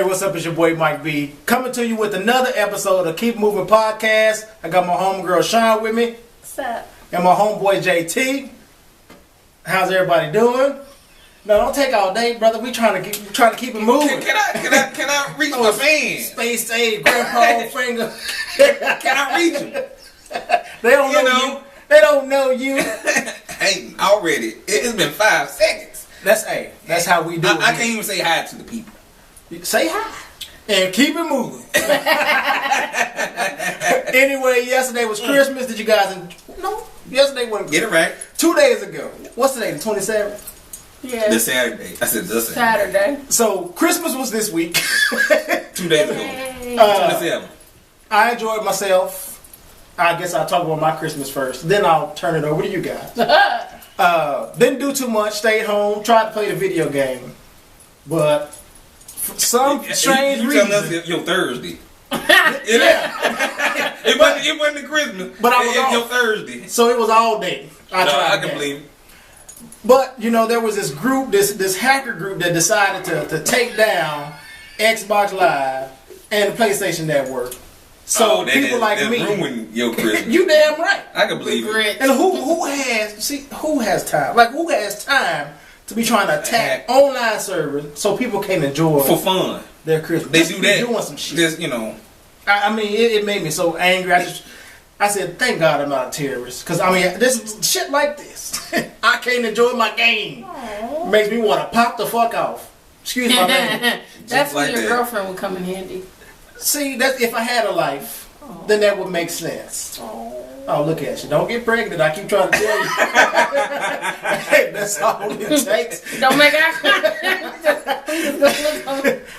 Hey, what's up? It's your boy Mike B. Coming to you with another episode of Keep Moving Podcast. I got my homegirl Sean with me. What's up? And my homeboy JT. How's everybody doing? No, don't take all day, brother. We trying to keep it moving. Can I reach my fans? Space age, grandpa finger. Can I reach them? They don't know you. They don't know you. Hey, already. It's been 5 seconds. That's how we do it. I can't even say hi to the people. Say hi and keep it moving. Anyway, yesterday was Christmas. Did you guys? No, yesterday wasn't. Get it right. 2 days ago. What's today? The 27th. Yeah. The Saturday. I said the Saturday. So Christmas was this week. 2 days ago. 27. I enjoyed myself. I guess I'll talk about my Christmas first. Then I'll turn it over to you guys. Didn't do too much. Stayed home. Tried to play the video game, but for some strange reason. You telling us your Thursday. Yeah. It wasn't Christmas. But I was your off. Thursday. So it was all day. I can believe it. But you know, there was this group, this hacker group that decided to take down Xbox Live and the PlayStation Network. So people like me ruin your Christmas. You damn right. I can believe it. And who has time? Like who has time to be trying to attack online servers so people can enjoy for fun their Christmas? They do that. Doing some shit. Just, you know. I mean, it made me so angry. I said, thank God I'm not a terrorist. Because, I mean, this shit like this. I can't enjoy my game. Aww. Makes me want to pop the fuck off. Excuse my language. That's when like your that. girlfriend would come in handy. See, that's if I had a life, then that would make sense. Oh, look at you. Don't get pregnant. I keep trying to tell you. Hey, that's all it takes. Don't make eye contact.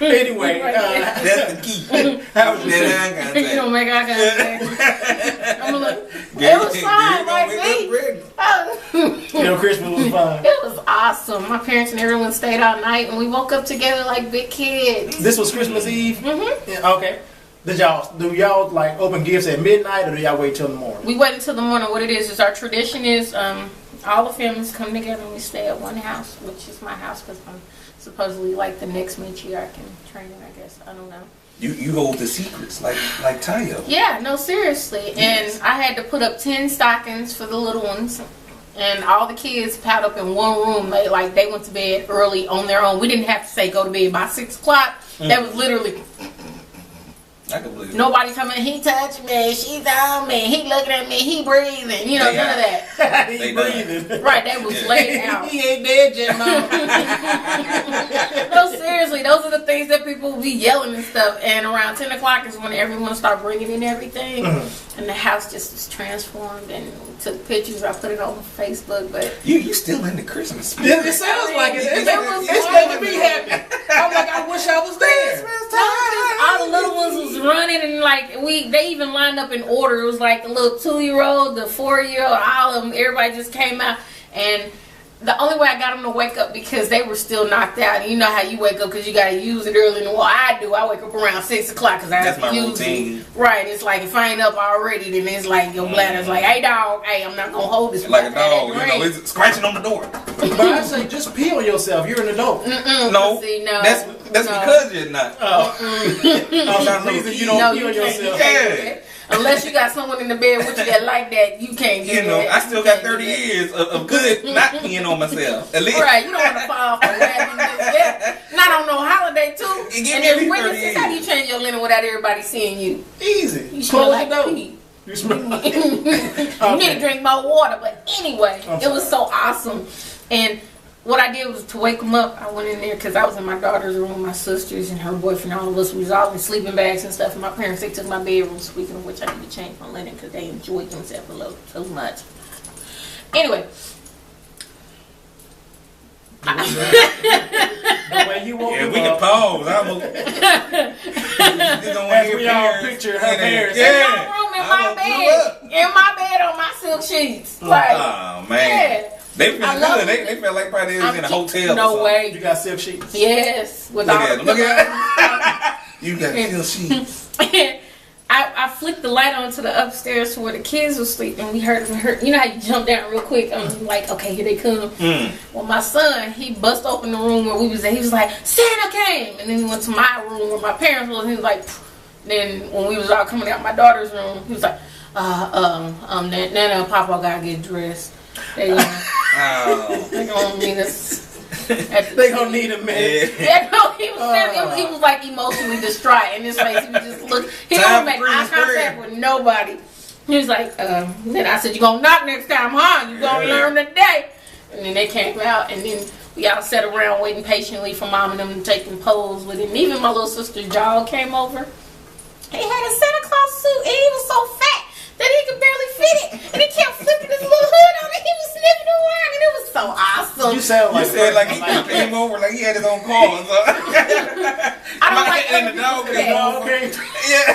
Anyway, That's the key. how was your That day? eye contact. You don't make eye contact. I'm like, it was fine, like me. You know, Christmas was fun. It was awesome. My parents and everyone stayed all night, and we woke up together like big kids. This was Christmas Eve? Mm-hmm. Yeah, okay. Do y'all like open gifts at midnight, or do y'all wait till the morning? We wait until the morning. What it is our tradition is all the families come together and we stay at one house, which is my house because I'm supposedly like the next matriarch in training, I guess. I don't know. You hold the secrets like Tayo. Yeah, no, seriously. Yes. And I had to put up 10 stockings for the little ones. And all the kids piled up in one room. They went to bed early on their own. We didn't have to say go to bed by 6 o'clock. That was literally... I can believe it. Nobody coming, he touched me, she's on me, he looking at me, he breathing. You know, none of that. He breathing. Right, that was laid out. He ain't dead yet, mama. No, seriously, those are the things that people will be yelling and stuff. And around 10 o'clock is when everyone start bringing in everything. And the house just was transformed and we took pictures. I put it on Facebook, but... You still in the Christmas spirit. It sounds like it. It's was making me happy. I'm like, I wish I was there. All the little ones was running and they even lined up in order. It was like the little 2-year-old, the 4-year-old, all of them. Everybody just came out, and the only way I got them to wake up because they were still knocked out. And you know how you wake up because you got to use it early in the morning. I do. I wake up around 6 o'clock because I have to use it. Right. It's like if I ain't up already, then it's like your bladder's like, hey dog, hey, I'm not gonna hold this. Like a dog, you know, it's scratching on the door. But I say, just pee on yourself. You're an adult. No, see, no, that's because you're not. For some reason you don't pee on yourself. Yeah. Unless you got someone in the bed with you that like that, you can't do You know, that. I still got 30 years of good not peeing on myself. At least. Right, you don't want to fall off the wagon. Not on no holiday too. Give And me at then least 30 witnesses, years. how do you change your linen without everybody seeing you? Easy. You smell Close like the door. pee. You smell like You need to drink more water. But anyway, I'm it was so awesome. And what I did was to wake them up. I went in there because I was in my daughter's room, my sisters and her boyfriend, all of us. We was all in sleeping bags and stuff. And my parents, they took my bedroom, speaking of which I need to change my linen because they enjoyed themselves a little too much. Anyway. the way you woke Yeah, him we can up. pause. As we all picture her parents. In my room, in my bed on my silk sheets. Like, Oh man. yeah. They feel I love good. it. They felt like probably they was in a hotel. or No something. way. You got silk sheets. Yes. With Look all at the it. Look at it. You got still sheets. I I flicked the light on to the upstairs to where the kids were sleeping. We heard. You know how you jump down real quick? I'm like, okay, here they come. Well, my son, he bust open the room where we was at. He was like, Santa came, and then he went to my room where my parents was. And he was like, then when we was all coming out my daughter's room, he was like, Nana and Papa gotta get dressed. They gonna need us. They gonna need a minute. Yeah, no, he was like emotionally distraught in his face. He was just look. He don't make eye contact with nobody. He was like, then I said, you gonna knock next time, huh? You gonna learn today. And then they came out, and then we all sat around waiting patiently for Mom and them to take them pose with it. And even my little sister Jal came over. He had a Santa Claus suit, and he was so fat that he could barely fit it, and he kept flipping his little hood on it. He was sniffing around, and it was so awesome. You said like he came over like he had his own car. So. I don't like and the dog came over. Yeah.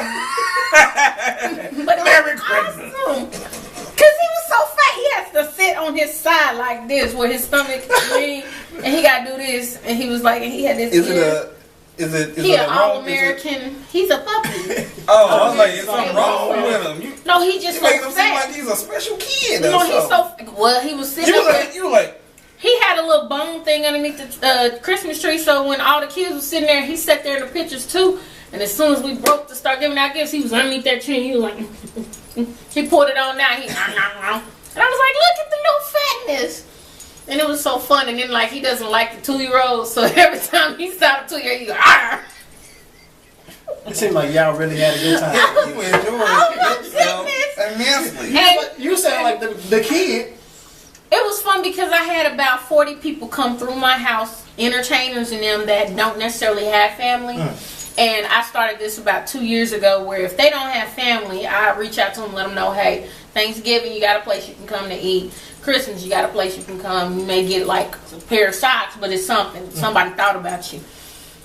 But it was awesome. Cause he was so fat, he has to sit on his side like this, where his stomach is lean, and he gotta do this. And he was like, and he had this. Is it he an all-American? He's a puppy. Oh, I was like, is something wrong with him? No, he just makes him seem like he's a special kid. No, he's so well. He was sitting there. You like. He had a little bone thing underneath the Christmas tree, so when all the kids were sitting there, he sat there in the pictures too. And as soon as we broke to start giving out gifts, he was underneath that tree. He was like, he pulled it on down. And I was like, look at the little fatness. And it was so fun. And then, like, he doesn't like the 2-year-olds, so every time he saw the 2-year-old, he go, argh. It seemed like y'all really had a good time. You enjoyed it immensely. And you sound like the kid. It was fun because I had about 40 people come through my house, entertainers and them that don't necessarily have family. And I started this about 2 years ago, where if they don't have family, I reach out to them, let them know, hey, Thanksgiving, you got a place you can come to eat. Christmas, you got a place you can come. You may get like a pair of socks, but it's something. Somebody thought about you.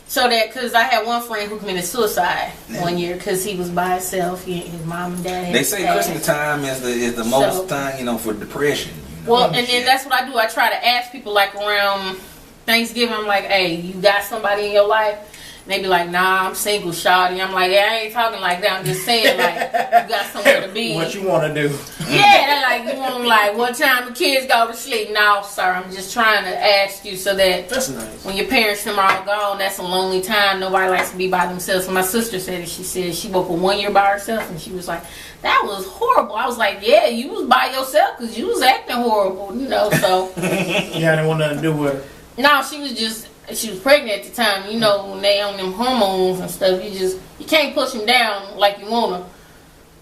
So that, because I had one friend who committed suicide one year because he was by himself. His mom and dad had They say Christmas time is the most time, for depression. Well, and then that's what I do. I try to ask people like around Thanksgiving, I'm like, hey, you got somebody in your life? And they be like, nah, I'm single, shawty. I'm like, yeah, I ain't talking like that. I'm just saying, like, you got somewhere to be. What you want to do? Yeah, they're like, you want, like, what time the kids go to sleep? No, sir, I'm just trying to ask you so that that's nice. When your parents are all gone, that's a lonely time. Nobody likes to be by themselves. So my sister said it. She said she woke up 1 year by herself, and she was like, that was horrible. I was like, yeah, you was by yourself because you was acting horrible, so. Yeah, I didn't want nothing to do with her. No, she was pregnant at the time. When they on them hormones and stuff, you can't push them down like you want them.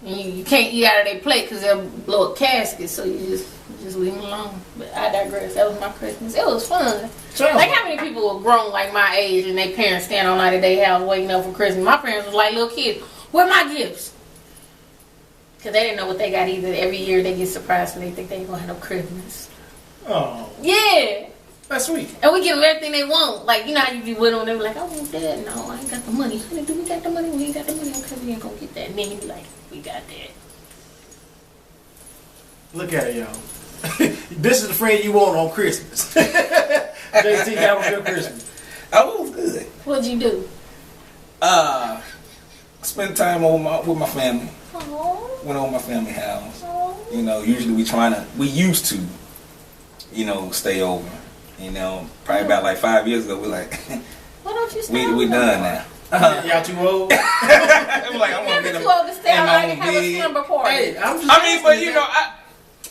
And you can't eat out of their plate because they'll blow a casket. So you just leave them alone. But I digress. That was my Christmas. It was fun. Like how many people were grown like my age and their parents stand all night at their house waiting up for Christmas? My parents was like little kids. Where my gifts? Because they didn't know what they got either. Every year they get surprised when they think they ain't going to have no Christmas. Oh. Yeah. That's sweet. And we give them everything they want. Like, you know how you be with them, they be like, I want that. No, I ain't got the money. Honey, do we got the money? We ain't got the money. Okay, we ain't gonna get that. And then you be like, we got that. Look at it, y'all. This is the friend you want on Christmas. JT, have a good Christmas. Oh, it was good. What'd you do? Spend time with my family. Aww. Went over my family house. Aww. Usually we used to, stay over. Probably about like 5 years ago, we're like, why don't you stay we done now. Y'all too old? I'm like, I want to get too old to stay out like and have a slumber party. Hey, but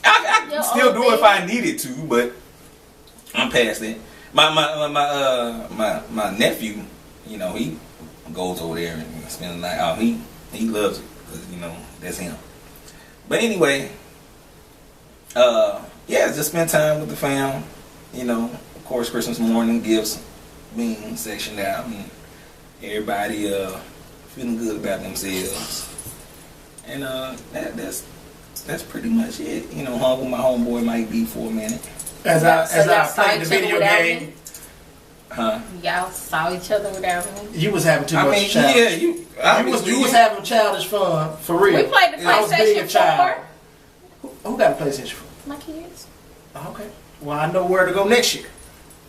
I can still do it if I needed to, but I'm past it. My nephew, he goes over there and spends the night out. He loves it because that's him. But anyway, just spend time with the fam. Of course, Christmas morning gifts being sectioned out and everybody feeling good about themselves. And that's pretty much it. Hung with my homeboy Mike B for a minute. As I played the video game. Huh? Y'all saw each other without me. You was having too much childish. Yeah, you was having childish fun for real. We played the PlayStation 4. Who got a PlayStation 4? My kids. Okay. Well, I know where to go next year.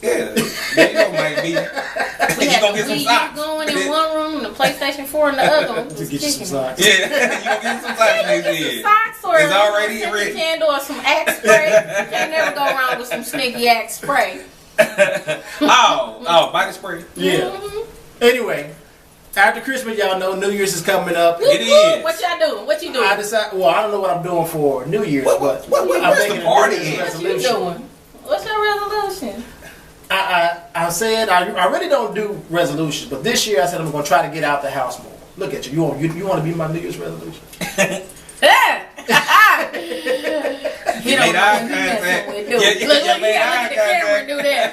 Yeah, there you go, Mike B. We had the Wii U going in one room, the PlayStation PlayStation 4 in the other one. To get you some socks. Yeah, you gonna get some socks next year. Socks or It's already scented ready. candle or some Axe spray. You can't never go wrong with some sneaky Axe spray. Oh, body spray. Yeah. Mm-hmm. Anyway, after Christmas, y'all know New Year's is coming up. It is. What y'all doing? What you doing? I decided. Well, I don't know what I'm doing for New Year's, but What's I'm the making party a New Year's in? What you resolution. doing? What's your resolution? I said I really don't do resolutions, but this year I said I'm going to try to get out the house more. Look at you. You want to be my New Year's resolution? You made don't know eye what you contact. messing with, do Yeah, it. you Look, you made gotta eye look at the camera and do that.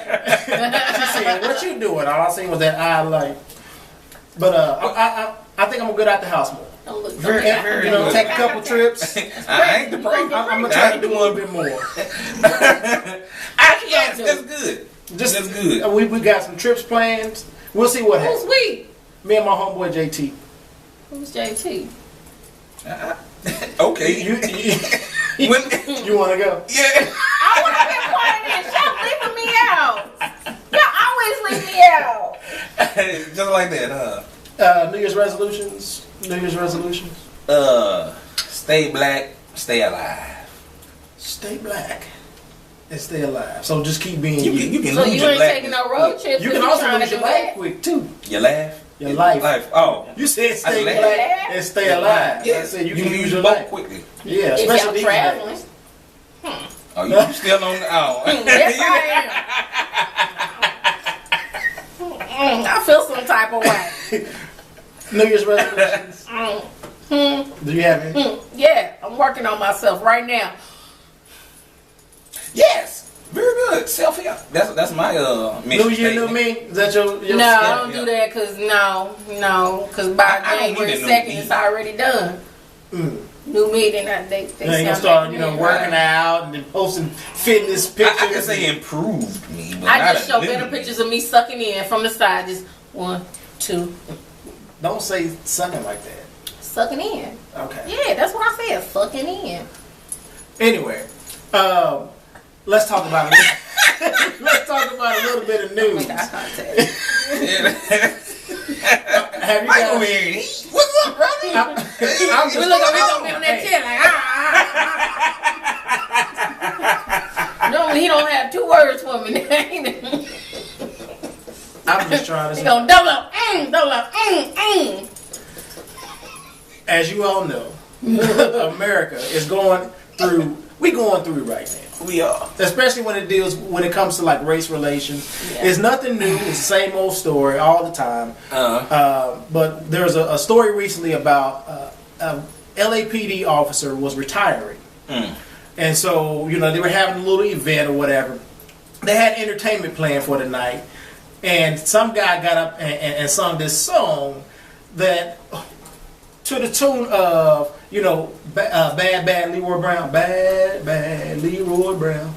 She said, "What you doing?" All I seen was that eye light. But I think I'm gonna get out the house more. Don't look Very, don't very You know, good. take a couple trips. I ain't the break. I'm gonna try to do a little bit more. Yes, that's good. That's good. We got some trips planned. We'll see what Who's happens. we? Me and my homeboy JT. Who's JT? Okay. You When, want to go? yeah. I would have been quiet and stop leaving me out. Y'all always leave me out. Just like that, huh? New Year's resolutions. New Year's resolutions. Stay black, stay alive. Stay black and stay alive. So just keep being You can So lose you your ain't black. taking no road trips. You if can you also trying to lose do your life that. quick too. Your laugh. Your life. Oh. You said stay laugh. black and stay alive. Yeah. I said you can can use your both life quickly. Yeah, If especially y'all these traveling. days. Oh, you still on the Yes, I am. I feel some type of way. New Year's resolutions. Do you have any? Yeah, I'm working on myself right now. Yes. Very good. Self-help. That's my mission. New year, new statement. me. Is that your No, I don't yeah. do that because because by I don't January need a new 2nd, it's me. already done. New me, then they Now you gonna sound start, like working out and then posting fitness pictures. I can say improved me, but I not just show a better new pictures of me sucking in from the side. Just 1, 2, Don't say something like that. sucking in. Okay. Yeah, that's what I said, sucking in. Anyway, let's talk about it. Let's talk about a little bit of news. Make eye contact. Have you Mike guys? over here and eat. What's up, brother? I'm We just, look over, he gonna be on that chair like, Normally he don't have 2 words for me. I'm just trying He to. gonna double up, double up, As you all know, America is going through. We going through right now. We are. Especially when it comes to like race relations. Yeah. It's nothing new. It's the same old story all the time. But there was a story recently about a LAPD officer was retiring. And so, they were having a little event or whatever. They had entertainment planned for the night. And some guy got up and sung this song that, to the tune of, Bad Bad Leroy Brown. Bad Bad Leroy Brown.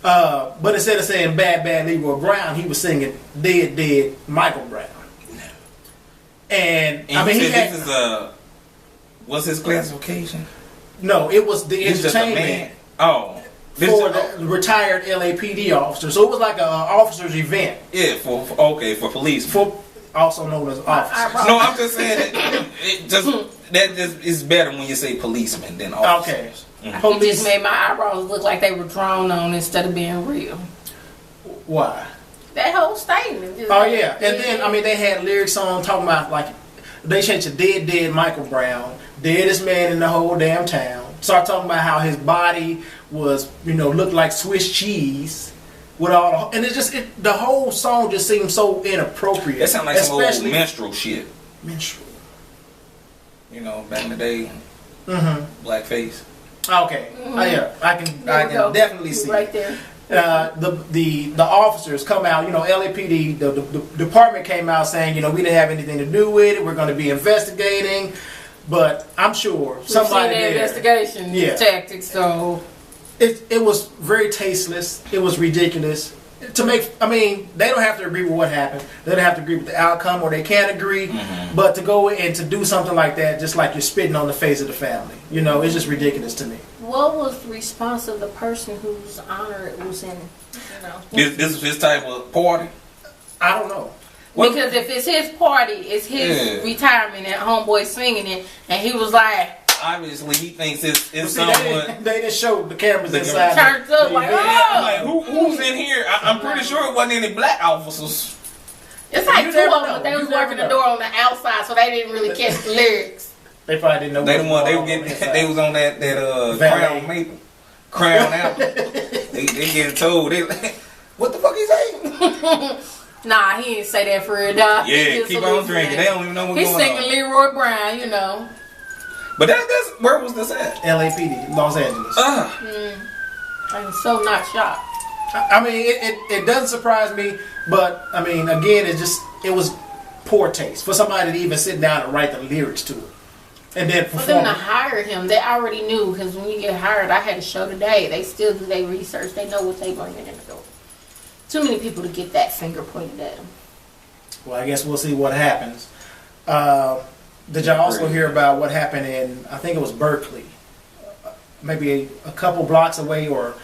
But instead of saying Bad Bad Leroy Brown, he was singing Dead Dead Michael Brown. And I mean, this is what's his classification? No, it was the He's just a man. entertainment Oh. for the retired LAPD officer. So it was like an officer's event. Yeah, for police. For also known as officers. No, I'm just saying that is better when you say policeman than officer. Okay. It Police. just made my eyebrows look like they were drawn on instead of being real. Why? That whole statement. Just Oh yeah. And then I mean they had lyrics on talking about like they changed to Dead Michael Brown, deadest man in the whole damn town. Start talking about how his body was, looked like Swiss cheese with all and the whole song just seemed so inappropriate. That sounds like some old Especially menstrual shit. minstrel. Back in the day, blackface. Okay. Yeah, I can definitely see right it. there. The officers come out, LAPD, the department came out saying, we didn't have anything to do with it. We're going to be investigating, but I'm sure somebody We've seen the there, investigation tactics, so it was very tasteless. It was ridiculous. They don't have to agree with what happened. They don't have to agree with the outcome, or they can't agree. But to go and to do something like that, just like you're spitting on the face of the family, it's just ridiculous to me. what was the response of the person whose honor it was in? This is his type of party. I don't know. Because if it's his party, it's his retirement, and homeboy singing it, and he was like, obviously he thinks it's See, someone. they didn't show the cameras inside. Turned up like, Like who's in here? I'm pretty sure it wasn't any black officers. It's like two of them, but they was working the door on the outside, so they didn't really catch the lyrics. They probably didn't know. They was on that Crown Maple, Crown Apple. they getting told. They like, what the fuck he saying? Nah, he didn't say that for real, dog. Yeah, keep on drinking. They don't even know what's going on. He's singing Leroy Brown, you know. But that's where was this at? NYPD, Los Angeles. I'm so not shocked. I mean, it doesn't surprise me, but I mean, again, it was poor taste for somebody to even sit down and write the lyrics to it, and then perform. For them to hire him, they already knew, because when you get hired, I had a show today. They still do their research. They know what they bringing in the door. Too many people to get that finger pointed at them. Well, I guess we'll see what happens. Did y'all also hear about what happened in, I think it was Berkeley, maybe a couple blocks away or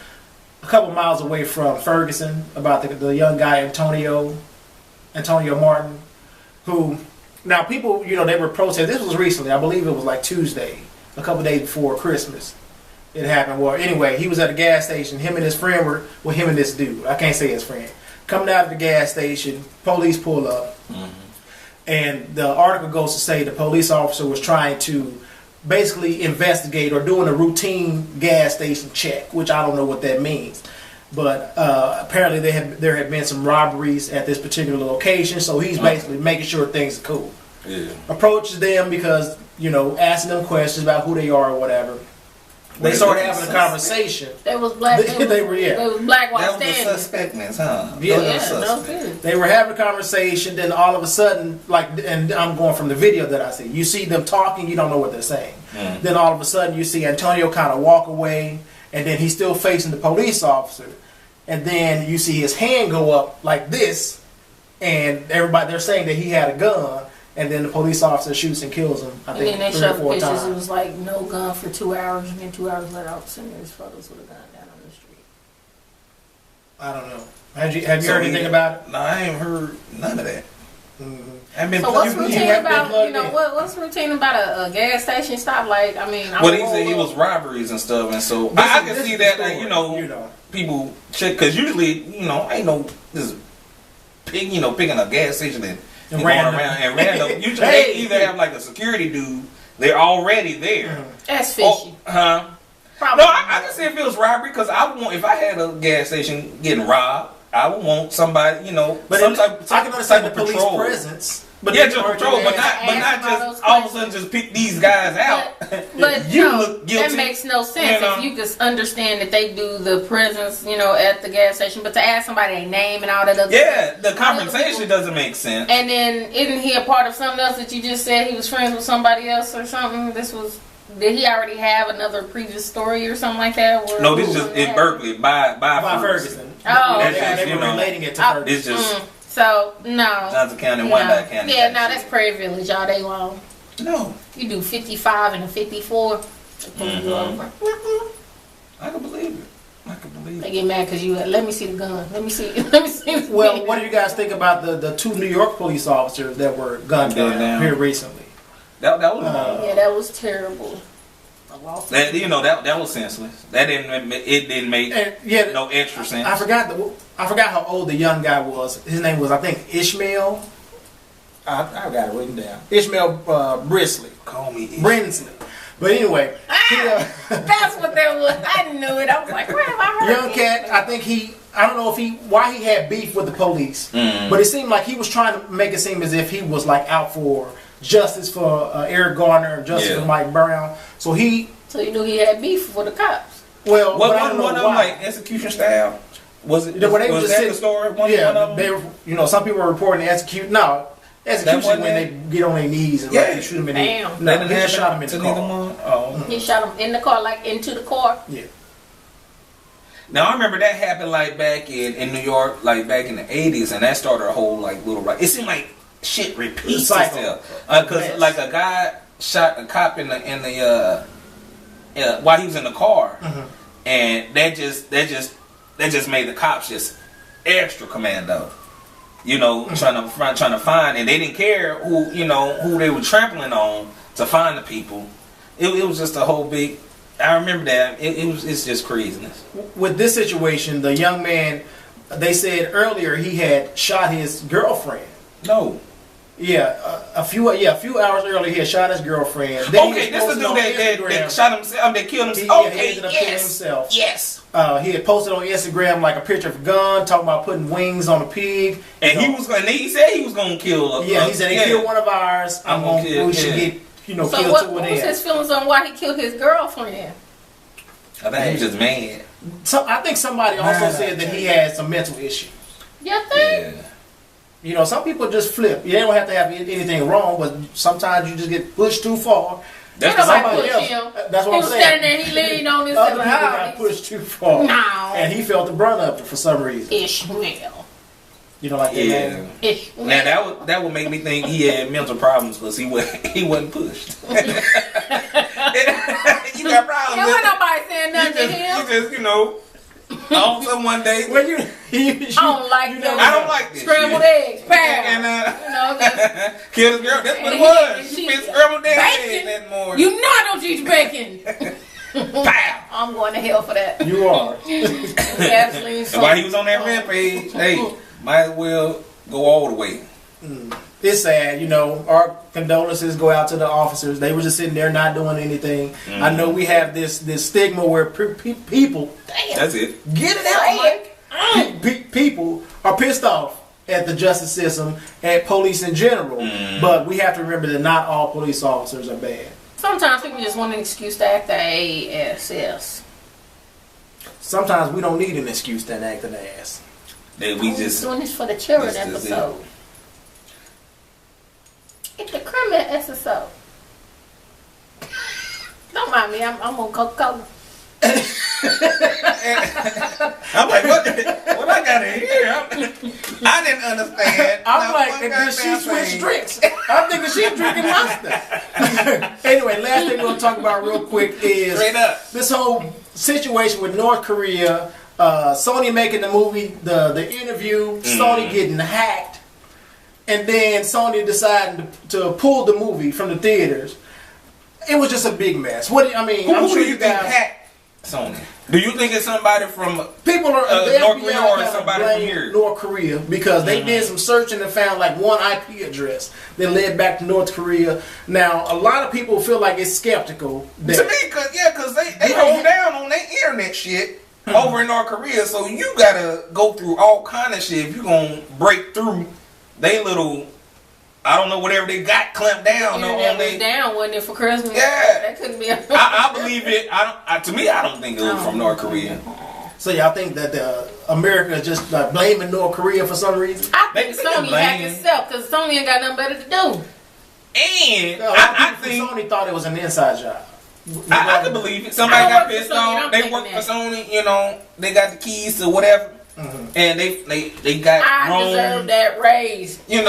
a couple miles away from Ferguson, about the young guy Antonio Martin, who, now people, they were protesting. This was recently, I believe it was like Tuesday, a couple days before Christmas. It happened. Well, anyway, he was at a gas station. Him and his friend were, him and this dude, I can't say his friend, coming out of the gas station. Police pull up. And the article goes to say the police officer was trying to basically investigate or doing a routine gas station check, which I don't know what that means. But apparently there had been some robberies at this particular location, so he's basically making sure things are cool. Yeah. Approaches them because, asking them questions about who they are or whatever. They started having a conversation. They was black. They were black while That was standing. the suspectness, huh? Yeah, they were having a conversation. Then all of a sudden, and I'm going from the video that I see. You see them talking. You don't know what they're saying. Then all of a sudden, you see Antonio kind of walk away, and then he's still facing the police officer. And then you see his hand go up like this, and they're saying that he had a gun. And then the police officer shoots and kills him, I think, and then they 3 or showed 4 pictures. times. It was like no gun for 2 hours, and then 2 hours later, I was sending his photos with a gun down on the street. I don't know. Have you heard anything about it? No, I ain't heard none of that. So what's routine about what's routine about a gas station stop? Like, I mean, Well, he said he was robberies and stuff, and so I can see that. People check, because usually ain't no this picking a gas station and going around and random. Usually they either have like a security dude. They're already there. That's fishy. No, I can see if it was robbery, because if I had a gas station getting robbed, I would want somebody, but some type I can understand of the police patrol. Presence. But Just patrol, but not just all of a sudden just pick these guys out. But you look guilty. that makes no sense. If you could understand that they do the presence, at the gas station, but to ask somebody their name and all that other stuff. The conversation doesn't make sense. And then isn't he a part of something else that you just said he was friends with somebody else or something? Did he already have another previous story or something like that? No, this is just in Berkeley by Ferguson. Oh, they were relating it to Ferguson. It's just so no. Johnson County, Wyandotte County. Yeah, no, that's Prairie Village all day long. No, you do 55 and a 54. I can believe it. They get mad because you let me see the gun. Let me see. Well, what do you guys think about the 2 New York police officers that were gunned down here recently? That was that was terrible. That was senseless. It didn't make no extra sense. I forgot how old the young guy was. His name was, I think, Ishmael. I got it written down. Ishmael Brisley. Call me Brinsley. But anyway, that's what that was. I knew it. I was like, where have I heard young cat. I think I don't know why he had beef with the police, but it seemed like he was trying to make it seem as if he was like out for justice for Eric Garner and justice for Mike Brown. So you knew he had beef with the cops. Well, one of them like execution style? Was it? Was that the story? One of them? They were, some people were reporting execution. No, execution when they get on their knees and like, shoot them in the. No, they just shot him in the car. He shot him in the car, like into the car. Yeah. Now I remember that happened like back in New York, like back in the 80s, and that started a whole like little right. It seemed like shit repeats itself because like a guy shot a cop in the while he was in the car, and that just made the cops just extra commando. you know, trying to find, and they didn't care who they were trampling on to find the people. It was just a whole big. I remember that. It's just craziness. With this situation, the young man, they said earlier he had shot his girlfriend. No. Yeah, a few hours earlier he had shot his girlfriend. Then okay, that's the dude that shot himself. They killed himself. He ended up killing himself. Yes. He had posted on Instagram like a picture of a gun, talking about putting wings on a pig. And he said he was gonna kill. He said he killed one of ours. We should get killed so two what of was them. his feelings on why he killed his girlfriend? I think he was just mad. So I think somebody also said that he had some mental issues. You think? Yeah. You know, some people just flip. You don't have to have anything wrong, but sometimes you just get pushed too far. That's what I'm saying. That's what I'm saying. He was standing there, he leaned on his other people got pushed too far. No. And he felt the brunt of it for some reason. Ishmael. You know, like that man? Ishmael. Now that would make me think he had mental problems because he wasn't pushed. You got problems. There wasn't nobody saying nothing to him. You just, on someone day. Well, I don't like that. I don't like this scrambled shit. eggs, pow. And kill his girl. That's what it was. She been scrambled eggs that morning. You know I don't eat bacon. Pow. I'm going to hell for that. You are. Absolutely. While he was on that rampage, hey, might as well go all the way. It's sad, our condolences go out to the officers. They were just sitting there not doing anything. I know we have this stigma where people, that's it. Get it out, Mike. People are pissed off at the justice system, at police in general. But we have to remember that not all police officers are bad. Sometimes people just want an excuse to act their ass. Sometimes we don't need an excuse to act an ass. That we just doing this for the children episode. It's the criminal episode. Don't mind me. I'm on Coca-Cola. I'm like, what I got in here? I didn't understand. I'm like, did she switch drinks? I'm thinking she's drinking Monster. Anyway, last thing we're going to talk about real quick is this whole situation with North Korea. Sony making the movie, the interview, Sony getting hacked. And then Sony decided to pull the movie from the theaters. It was just a big mess. I'm sure you guys hacked Sony. Do you think it's somebody from people are North Korea or somebody from here? North Korea, because they did some searching and found like one IP address that led back to North Korea. Now a lot of people feel like it's skeptical. To me, because they hold down on their internet shit over in North Korea, so you gotta go through all kind of shit if you gonna break through. They little, I don't know, whatever they got clamped down on. They down, wasn't it, for Christmas? Yeah, that couldn't be. I believe it. To me, I don't think it was from North Korea. So y'all think that America is just blaming North Korea for some reason? I think Sony hacked itself because Sony ain't got nothing better to do. And I think Sony thought it was an inside job. I could believe it. Somebody got pissed off. They work for Sony. They got the keys to whatever. And they got I deserve that raise. Take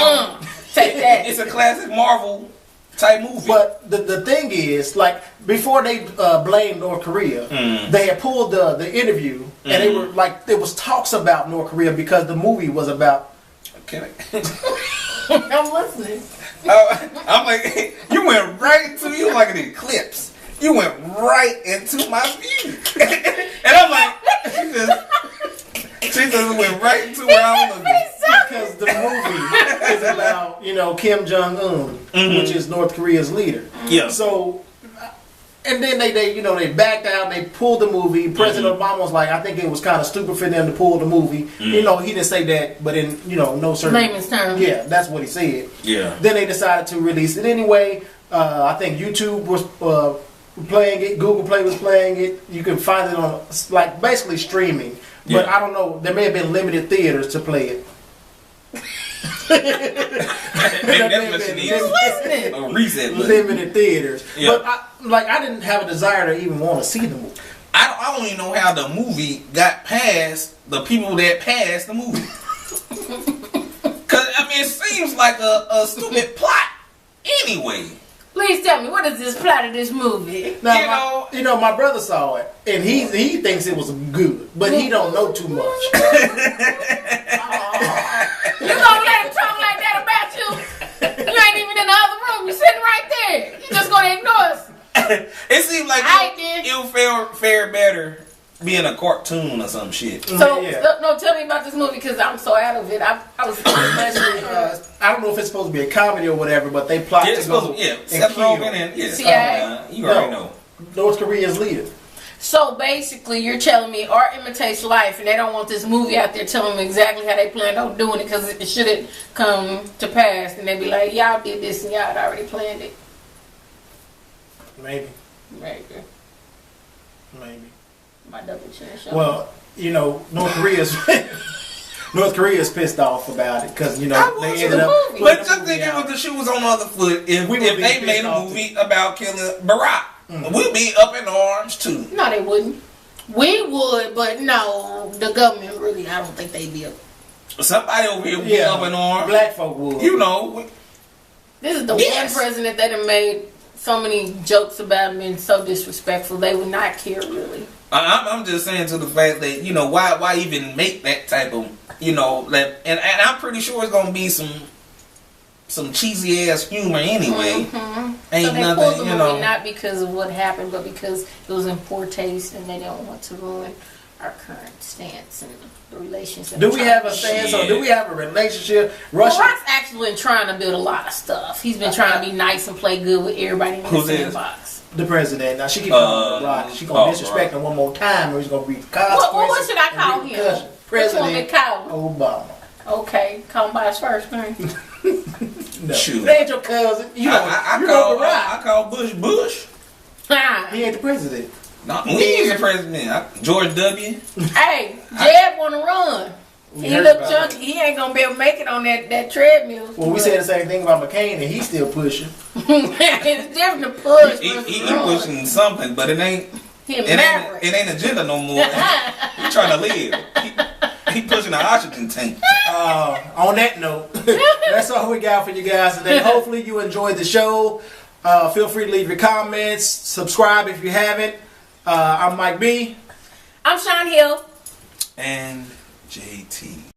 that. It's a classic Marvel type movie. But the thing is, like, before they blamed North Korea, they had pulled the interview, and they were like, there was talks about North Korea because the movie was about. I'm listening. I'm like, you went right into you like an eclipse. You went right into my view, and I'm like, she just went right into where I was looking. Because the movie is about, Kim Jong-un, which is North Korea's leader. Yeah. So, and then they backed out, they pulled the movie. President Obama was like, I think it was kind of stupid for them to pull the movie. He didn't say that, but in, no certain... layman's terms. Yeah, that's what he said. Yeah. Then they decided to release it anyway. I think YouTube was playing it, Google Play was playing it. You can find it on, like, basically streaming. But I don't know, there may have been limited theaters to play it. A reset button. Limited theaters. Yeah. But I didn't have a desire to even want to see the movie. I don't even know how the movie got past the people that passed the movie. Because, it seems like a stupid plot anyway. Please tell me, what is this plot of this movie? Now, my brother saw it, and he thinks it was good, but he don't know too much. You gonna let be in a cartoon or some shit. So, no, tell me about this movie because I'm so out of it. I was especially. I don't know if it's supposed to be a comedy or whatever, but they plot to go Seth Rogen and you already know. North Korea's leader. So basically, you're telling me art imitates life, and they don't want this movie out there telling them exactly how they planned on doing it because it shouldn't come to pass, and they be like, "Y'all did this and y'all had already planned it." Maybe. My double chin show. Well, North Korea's pissed off about it because they ended up. But just think if the shoe was on the other foot, if they made a movie about killing Barack, we'd be up in arms too. No, they wouldn't. We would, but no, the government really. I don't think they'd be up. Somebody over here would be up in arms. Black folk would. This is the one president that have made so many jokes about him and so disrespectful. They would not care really. I'm just saying to the fact that why even make that type of and I'm pretty sure it's gonna be some cheesy ass humor anyway. Ain't so they nothing pulled the movie not because of what happened, but because it was in poor taste and they don't want to ruin our current stance and the relationship. Do we have a stance or do we have a relationship? Barack's actually been trying to build a lot of stuff. He's been trying to be nice and play good with everybody in the sandbox. The president. Now she keep calling him Barack. She gonna disrespect him one more time, or he's gonna be consequences. What should I call him? President Obama. Okay, call him by his first name. No, they ain't your cousin. I call Bush. He ain't the president. No, he is the president. George W. Hey, Jeb want to run. He look chunky. He ain't gonna be able to make it on that treadmill. Well, we said the same thing about McCain, and he's still pushing. It's different to push. He pushing something, but it ain't agenda no more. He trying to live. He pushing an oxygen tank. On that note, that's all we got for you guys today. Hopefully you enjoyed the show. Feel free to leave your comments. Subscribe if you haven't. I'm Mike B. I'm Sean Hill. And JT.